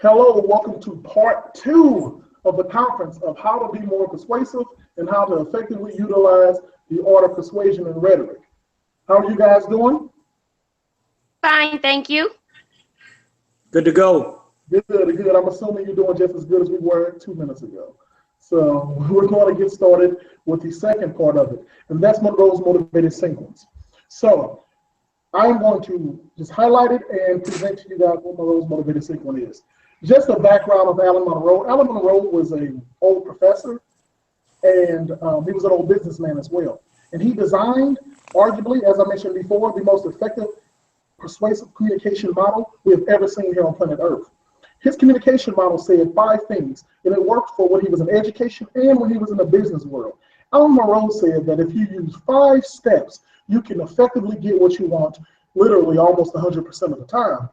Hello, welcome to part 2 of the conference of how to be more persuasive and how to effectively utilize the art of persuasion and rhetoric. How are you guys doing? Fine, thank you. Good to go. Good. I'm assuming you're doing just as good as we were 2 minutes ago. So we're going to get started with the second part of it, and that's Monroe's motivated sequence. So I'm going to just highlight it and present to you guys what Monroe's motivated sequence is. Just a background of Alan Monroe. Alan Monroe was an old professor, and he was an old businessman as well. And he designed, arguably, as I mentioned before, the most effective persuasive communication model we have ever seen here on planet Earth. His communication model said 5 things, and it worked for when he was in education and when he was in the business world. Alan Monroe said that if you use 5 steps, you can effectively get what you want literally almost 100% of the time,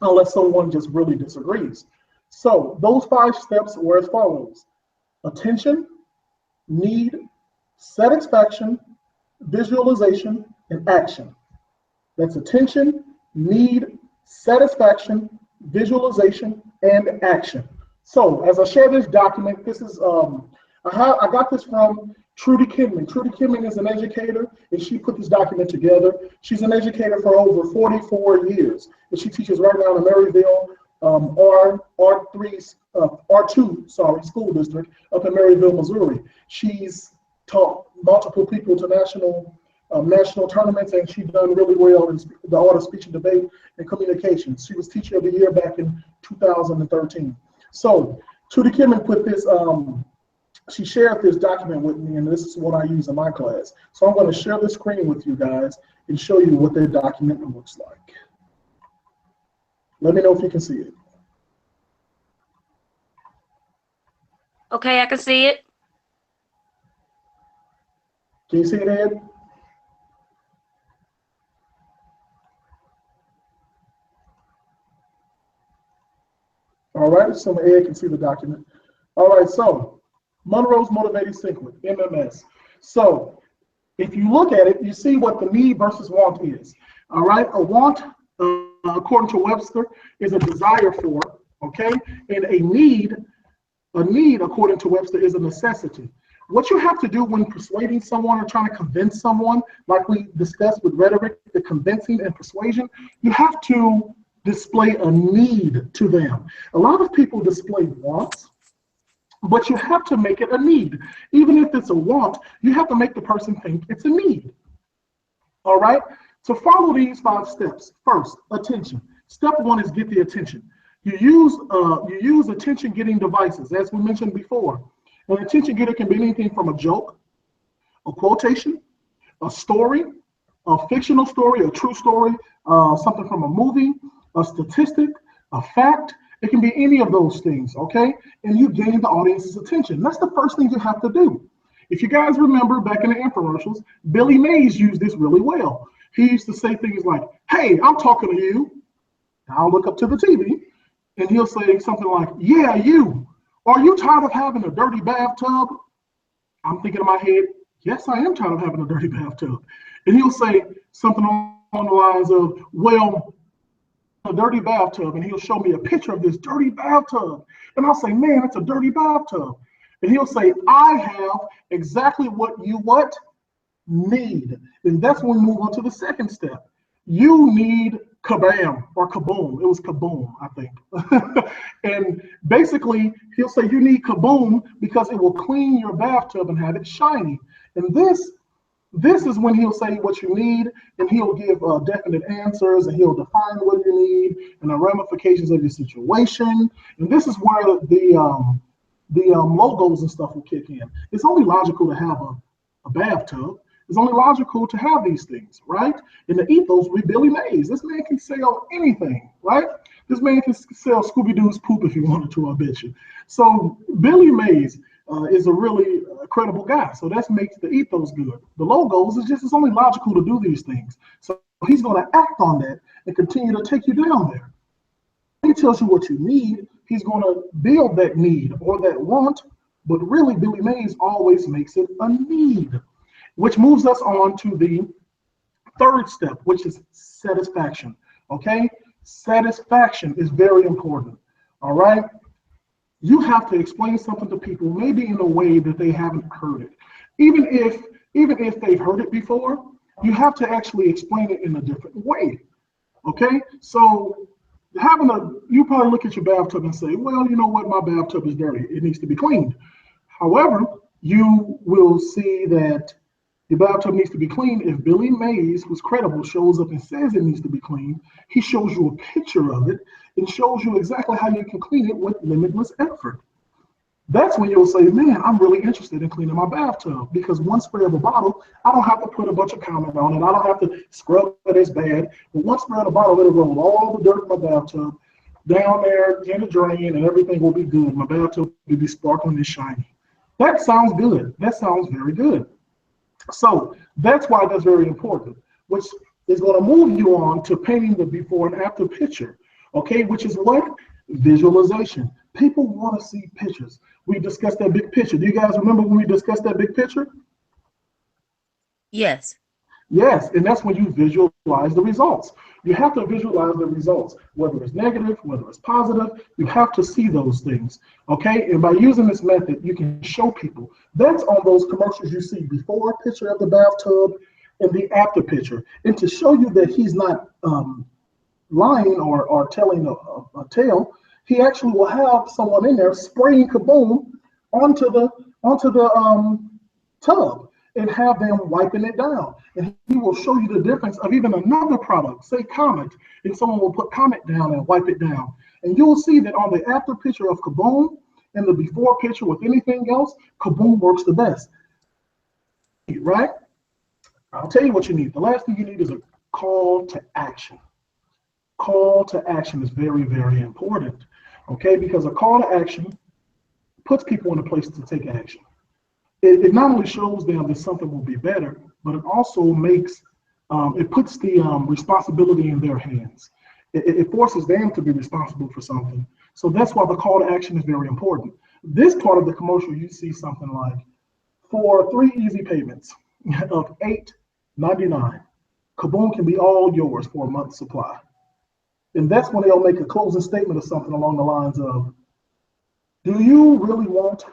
unless someone just really disagrees. So those 5 steps were as follows: attention, need, satisfaction, visualization, and action. That's attention, need, satisfaction, visualization, and action. So as I share this document, this is I got this from Trudy Kinman. Trudy Kinman is an educator, and she put this document together. She's an educator for over 44 years, and she teaches right now in the Maryville R2 school district up in Maryville, Missouri. She's taught multiple people to national tournaments, and she's done really well in the art of speech and debate and communication. She was Teacher of the Year back in 2013. So Trudy Kinman put this, she shared this document with me, and this is what I use in my class. So I'm going to share the screen with you guys and show you what that document looks like. Let me know if you can see it. Okay, I can see it. Can you see it, Ed? All right, so Ed can see the document. All right, so Monroe's motivated sequence, MMS. So if you look at it, you see what the need versus want is. All right, a want, according to Webster, is a desire for, okay? And a need, according to Webster, is a necessity. What you have to do when persuading someone or trying to convince someone, like we discussed with rhetoric, the convincing and persuasion, you have to display a need to them. A lot of people display wants, but you have to make it a need. Even if it's a want, you have to make the person think it's a need. All right? So follow these 5 steps. First, attention. Step 1 is get the attention. You use attention-getting devices, as we mentioned before. An attention getter can be anything from a joke, a quotation, a story, a fictional story, a true story, something from a movie, a statistic, a fact. It can be any of those things, okay? And you gain the audience's attention. That's the first thing you have to do. If you guys remember back in the infomercials, Billy Mays used this really well. He used to say things like, "Hey, I'm talking to you." And I'll look up to the TV, and he'll say something like, "Yeah, you. Are you tired of having a dirty bathtub?" I'm thinking in my head, yes, I am tired of having a dirty bathtub. And he'll say something on the lines of, "Well, a dirty bathtub," and he'll show me a picture of this dirty bathtub. And I'll say, "Man, it's a dirty bathtub." And he'll say, "I have exactly what you need." And that's when we move on to the second step. You need kabam or kaboom. It was kaboom, I think. And basically, he'll say you need kaboom because it will clean your bathtub and have it shiny. And this is when he'll say what you need, and he'll give definite answers, and he'll define what you need and the ramifications of your situation. And this is where the logos and stuff will kick in. It's only logical to have a bathtub. It's only logical to have these things, right? In the ethos with Billy Mays, this man can sell anything, right? This man can sell Scooby-Doo's poop if he wanted to, I bet you. So Billy Mays is a really credible guy. So that makes the ethos good. The logos it's only logical to do these things. So he's going to act on that and continue to take you down there. He tells you what you need. He's going to build that need or that want, but really Billy Mays always makes it a need. Which moves us on to the third step, which is satisfaction, okay? Satisfaction is very important. all right? You have to explain something to people, maybe in a way that they haven't heard it. Even if they've heard it before, you have to actually explain it in a different way. Okay? So you probably look at your bathtub and say, well, you know what, my bathtub is dirty. It needs to be cleaned. However, you will see that the bathtub needs to be cleaned. If Billy Mays, who's credible, shows up and says it needs to be cleaned, he shows you a picture of it and shows you exactly how you can clean it with limitless effort. That's when you'll say, man, I'm really interested in cleaning my bathtub, because one spray of a bottle, I don't have to put a bunch of comment on it. I don't have to scrub it as bad. But one spray of the bottle, it'll roll all the dirt in my bathtub down there in the drain, and everything will be good. My bathtub will be sparkling and shiny. That sounds good. That sounds very good. So that's why that's very important, which is going to move you on to painting the before and after picture, okay, which is what? Visualization. People want to see pictures. We discussed that big picture. Do you guys remember when we discussed that big picture? Yes. Yes, and that's when you visualize the results. You have to visualize the results, whether it's negative, whether it's positive. You have to see those things, okay? And by using this method, you can show people. That's on those commercials you see before picture of the bathtub and the after picture. And to show you that he's not lying or telling a tale, he actually will have someone in there spraying kaboom onto the tub and have them wiping it down. And he will show you the difference of even another product, say Comet, and someone will put Comet down and wipe it down. And you'll see that on the after picture of kaboom and the before picture with anything else, kaboom works the best, right? I'll tell you what you need. The last thing you need is a call to action. Call to action is very, very important, okay? Because a call to action puts people in a place to take action. It not only shows them that something will be better, but it also makes, it puts the responsibility in their hands. It forces them to be responsible for something. So that's why the call to action is very important. This part of the commercial, you see something like, for 3 easy payments of $8.99, kaboom can be all yours for a month's supply. And that's when they'll make a closing statement or something along the lines of, do you really want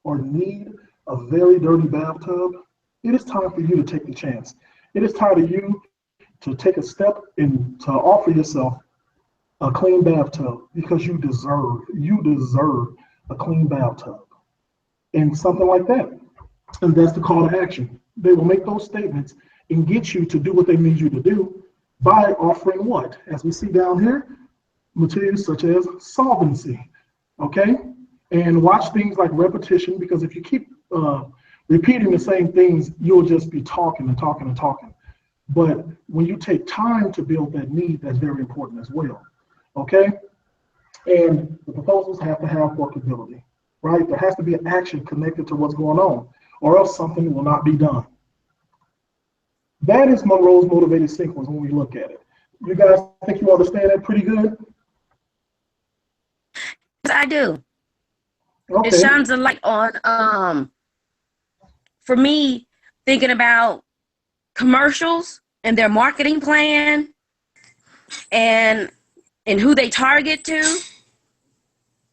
or need a very dirty bathtub? It is time for you to take the chance. It is time for you to take a step and to offer yourself a clean bathtub, because you deserve a clean bathtub and something like that. And that's the call to action. They will make those statements and get you to do what they need you to do by offering what? As we see down here, materials such as solvency, okay? And watch things like repetition, because if you keep repeating the same things, you'll just be talking and talking and talking. But when you take time to build that need, that's very important as well, okay? And the proposals have to have workability, right? There has to be an action connected to what's going on, or else something will not be done. That is Monroe's motivated sequence when we look at it. You guys think you understand that pretty good? I do. Okay. It shines a light on, for me, thinking about commercials and their marketing plan and who they target to.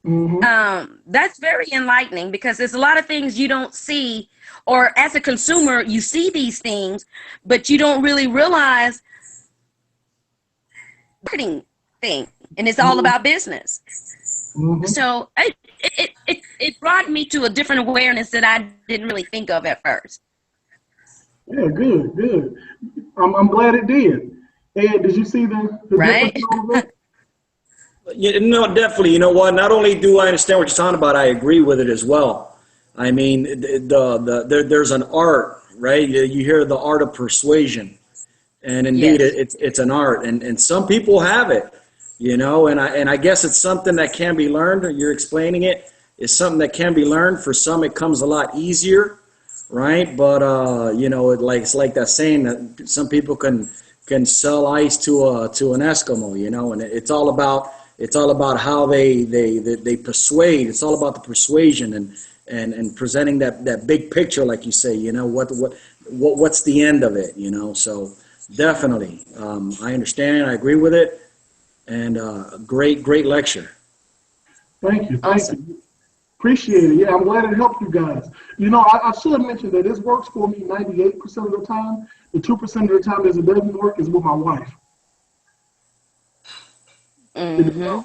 Mm-hmm. That's very enlightening, because there's a lot of things you don't see, or as a consumer, you see these things, but you don't really realize marketing thing, and it's all about business. Mm-hmm. So it brought me to a different awareness that I didn't really think of at first. Yeah, good. I'm glad it did. Ed, did you see the Right? difference? You know, definitely. You know what? Not only do I understand what you're talking about, I agree with it as well. I mean, there's an art, right? You hear the art of persuasion, and indeed, Yes. it's an art, and some people have it, you know. And I guess it's something that can be learned. You're explaining it. It's something that can be learned. For some, it comes a lot easier, right? But you know, it's like that saying that some people can sell ice to an Eskimo, you know, and it's all about how they persuade. It's all about the persuasion and presenting that big picture, like you say, you know, what's the end of it, you know. So definitely, I understand. I agree with it, and great lecture. Thank you. Thank Awesome. you. Appreciate it. Yeah, I'm glad it helped you guys. You know, I should have mentioned that this works for me 98% of the time. The 2% of the time that it doesn't work is with my wife. Mm-hmm.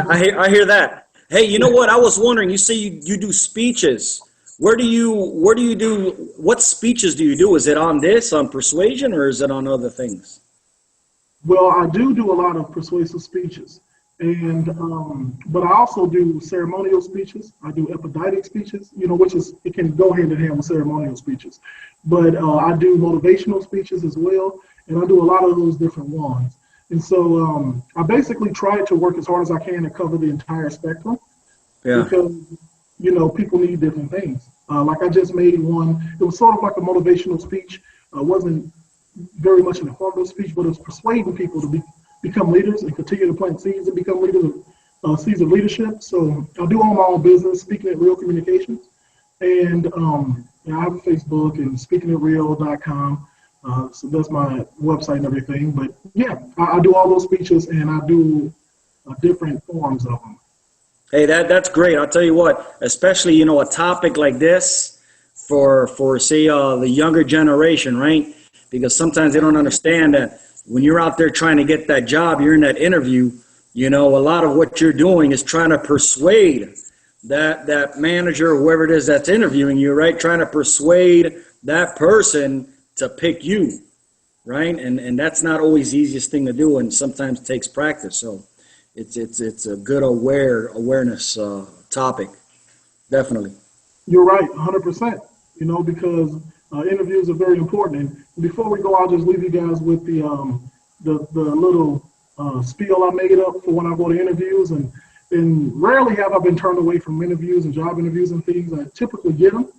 I hear that. Hey, you know what? I was wondering. You say you do speeches. Where do you do what speeches do you do? Is it on this on persuasion or is it on other things? Well, I do a lot of persuasive speeches, and but I also do ceremonial speeches. I do epidemic speeches, you know, which is it can go hand in hand with ceremonial speeches. But I do motivational speeches as well, and I do a lot of those different ones. And so I basically try to work as hard as I can to cover the entire spectrum Yeah. because you know people need different things. Like I just made one. It was sort of like a motivational speech. Wasn't very much an informative speech, but it was persuading people to become leaders and continue to plant seeds and become leaders of seeds of leadership. So I do own my own business, Speaking at Real Communications, and you know, I have a Facebook and speakingatreal.com. So that's my website and everything. But yeah, I do all those speeches and I do different forms of them. Hey, that's great. I'll tell you what, especially a topic like this for say the younger generation, right? Because sometimes they don't understand that when you're out there trying to get that job, you're in that interview. A lot of what you're doing is trying to persuade that manager or whoever it is that's interviewing you, right? Trying to persuade that person to pick you, right? And that's not always the easiest thing to do, and sometimes takes practice. So it's a good awareness topic, definitely. You're right, 100%. You know, because interviews are very important. And before we go, I'll just leave you guys with the little spiel I made up for when I go to interviews. And rarely have I been turned away from interviews and job interviews and things. I typically get them.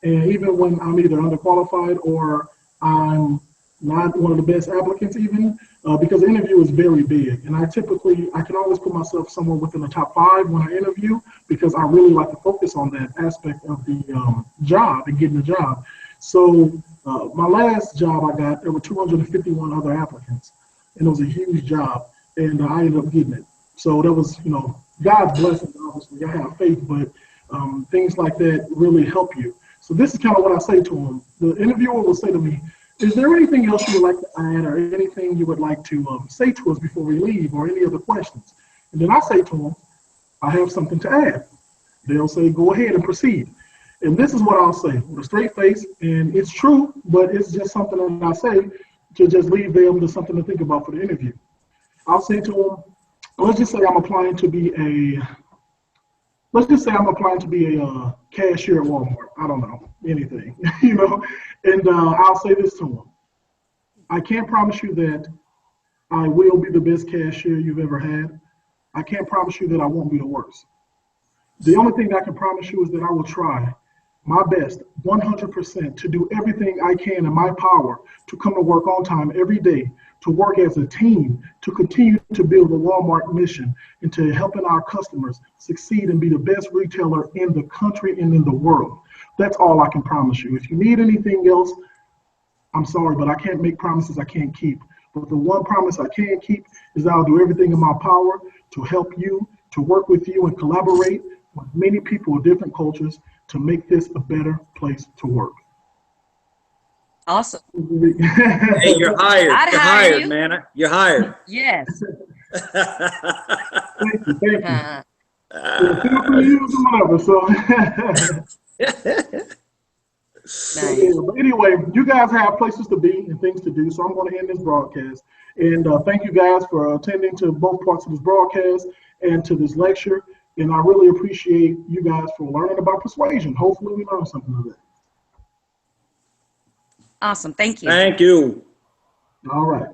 And even when I'm either underqualified or I'm not one of the best applicants, even because the interview is very big. And I can always put myself somewhere within the top 5 when I interview because I really like to focus on that aspect of the job and getting the job. So my last job I got, there were 251 other applicants, and it was a huge job, and I ended up getting it. So that was, God's blessing, obviously. I have faith, but things like that really help you. So this is kind of what I say to them. The interviewer will say to me, is there anything else you would like to add or anything you would like to say to us before we leave or any other questions? And then I say to them, I have something to add. They'll say, go ahead and proceed. And this is what I'll say with a straight face, and it's true, but it's just something that I say to just leave them to something to think about for the interview. I'll say to them, let's just say I'm applying to be a cashier at Walmart. I don't know, anything, And I'll say this to them. I can't promise you that I will be the best cashier you've ever had. I can't promise you that I won't be the worst. The only thing I can promise you is that I will try my best, 100%, to do everything I can in my power to come to work on time every day, to work as a team, to continue to build the Walmart mission, and to helping our customers succeed and be the best retailer in the country and in the world. That's all I can promise you. If you need anything else, I'm sorry, but I can't make promises I can't keep. But the one promise I can keep is that I'll do everything in my power to help you, to work with you and collaborate with many people of different cultures to make this a better place to work. Awesome. Hey, you're hired. I'd You're hire hired, you. man. You're hired. Yes. Thank you. Yeah, feel free to use them whatever. Nice. But anyway, you guys have places to be and things to do, so I'm going to end this broadcast. And thank you guys for attending to both parts of this broadcast and to this lecture. And I really appreciate you guys for learning about persuasion. Hopefully we learned something today. Awesome. Thank you. Thank you. All right.